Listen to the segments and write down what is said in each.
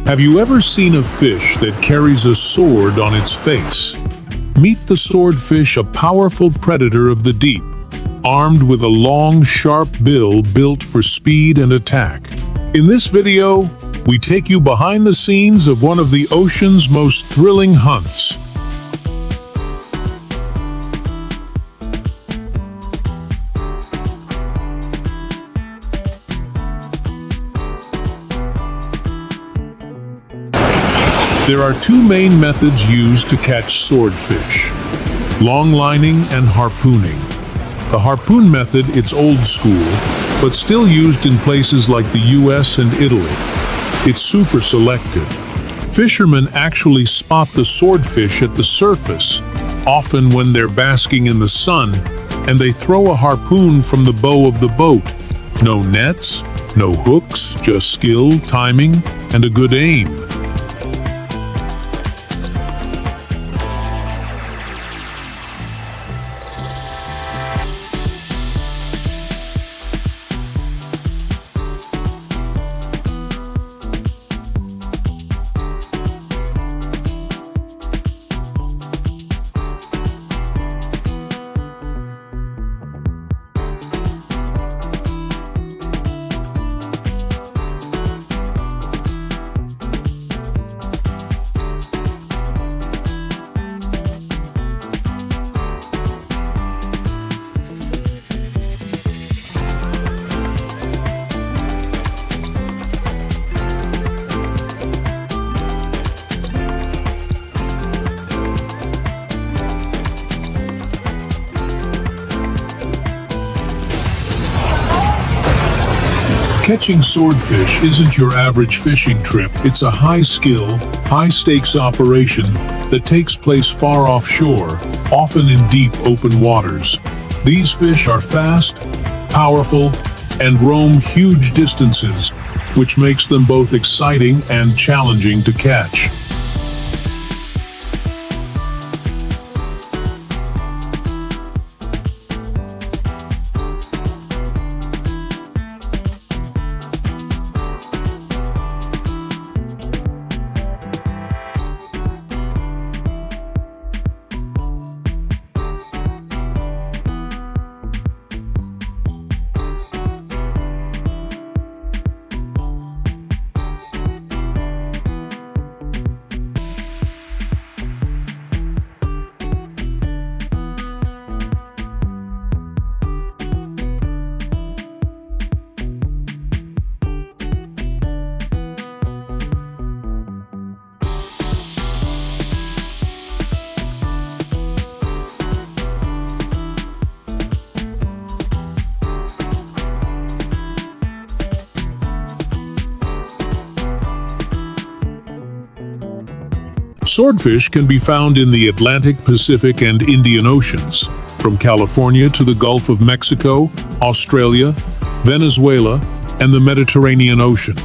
Have you ever seen a fish that carries a sword on its face? Meet the swordfish, a powerful predator of the deep, armed with a long, sharp bill built for speed and attack. In this video, we take you behind the scenes of one of the ocean's most thrilling hunts. There are two main methods used to catch swordfish: long lining and harpooning. The harpoon method, it's old school, but still used in places like the US and Italy. It's super selective. Fishermen actually spot the swordfish at the surface, often when they're basking in the sun, and they throw a harpoon from the bow of the boat. No nets, no hooks, just skill, timing, and a good aim. Catching swordfish isn't your average fishing trip. It's a high-skill, high-stakes operation that takes place far offshore, often in deep, open waters. These fish are fast, powerful, and roam huge distances, which makes them both exciting and challenging to catch. Swordfish can be found in the Atlantic, Pacific, and Indian Oceans, from California to the Gulf of Mexico, Australia, Venezuela, and the Mediterranean Ocean.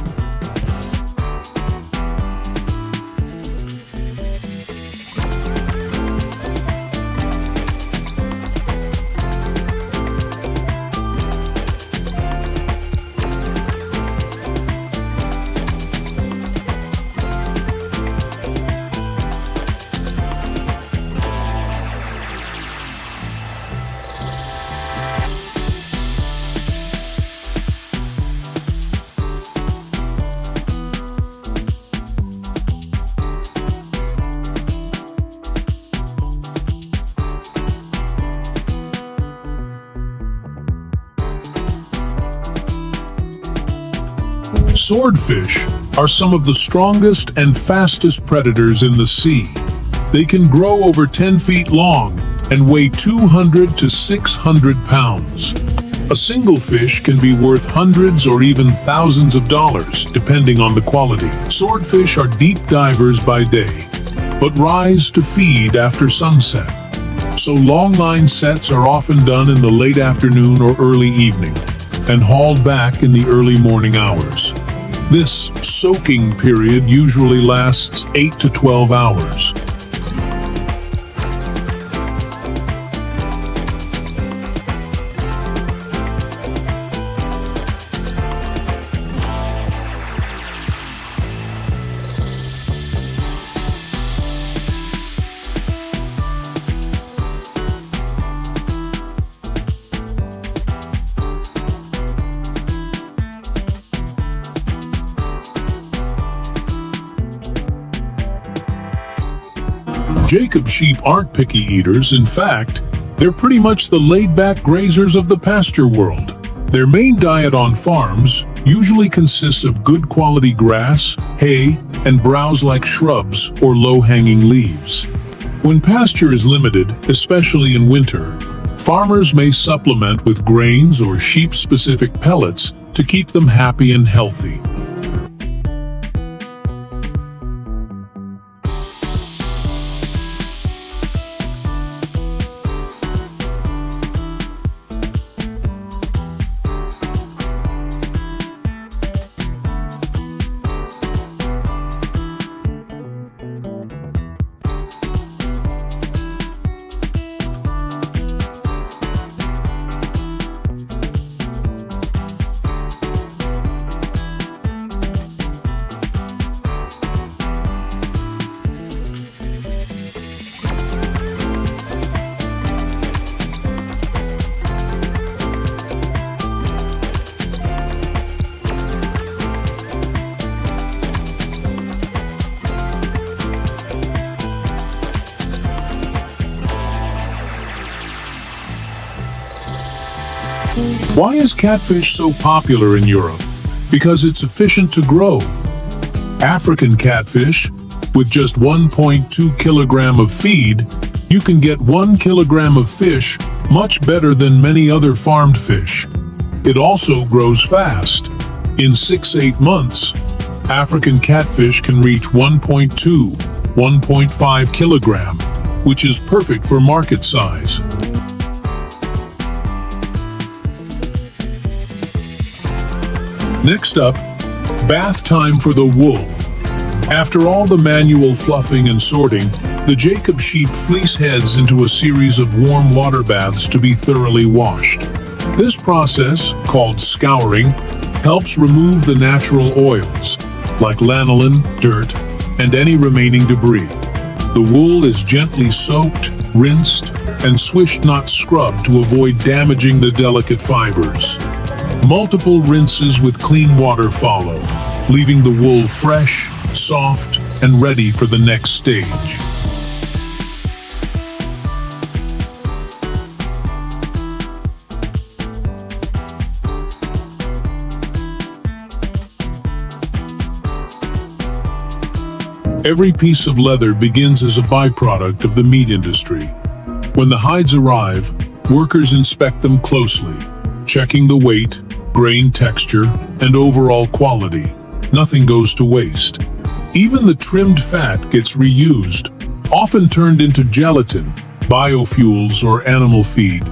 Swordfish are some of the strongest and fastest predators in the sea. They can grow over 10 feet long and weigh 200 to 600 pounds. A single fish can be worth hundreds or even thousands of dollars, depending on the quality. Swordfish are deep divers by day, but rise to feed after sunset. So long line sets are often done in the late afternoon or early evening, and hauled back in the early morning hours. This soaking period usually lasts 8 to 12 hours. Jacob sheep aren't picky eaters. In fact, they're pretty much the laid-back grazers of the pasture world. Their main diet on farms usually consists of good quality grass, hay, and browse like shrubs or low-hanging leaves. When pasture is limited, especially in winter, farmers may supplement with grains or sheep-specific pellets to keep them happy and healthy. Why is catfish so popular in Europe? Because it's efficient to grow. African catfish, with just 1.2 kilogram of feed, you can get 1 kilogram of fish, much better than many other farmed fish. It also grows fast. In 6-8 months, African catfish can reach 1.5 kilogram, which is perfect for market size. Next up, bath time for the wool. After all the manual fluffing and sorting, the Jacob sheep fleece heads into a series of warm water baths to be thoroughly washed. This process, called scouring, helps remove the natural oils, like lanolin, dirt, and any remaining debris. The wool is gently soaked, rinsed, and swished, not scrubbed, to avoid damaging the delicate fibers. Multiple rinses with clean water follow, leaving the wool fresh, soft, and ready for the next stage. Every piece of leather begins as a byproduct of the meat industry. When the hides arrive, workers inspect them closely, checking the weight, grain texture, and overall quality. Nothing goes to waste. Even the trimmed fat gets reused, often turned into gelatin, biofuels, or animal feed.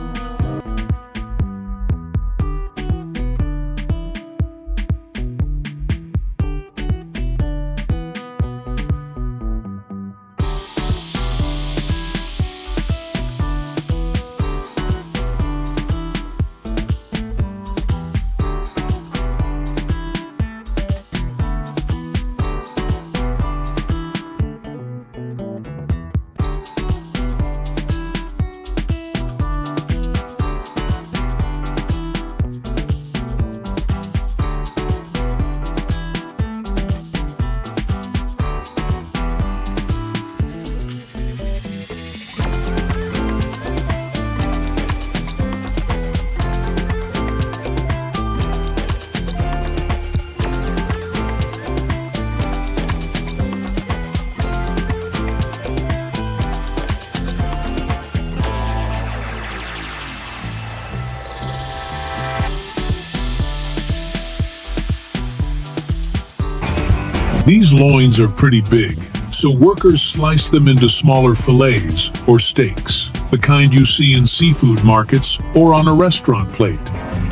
These loins are pretty big, so workers slice them into smaller fillets or steaks, the kind you see in seafood markets or on a restaurant plate.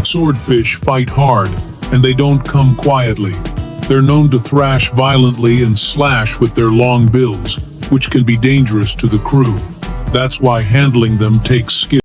Swordfish fight hard, and they don't come quietly. They're known to thrash violently and slash with their long bills, which can be dangerous to the crew. That's why handling them takes skill.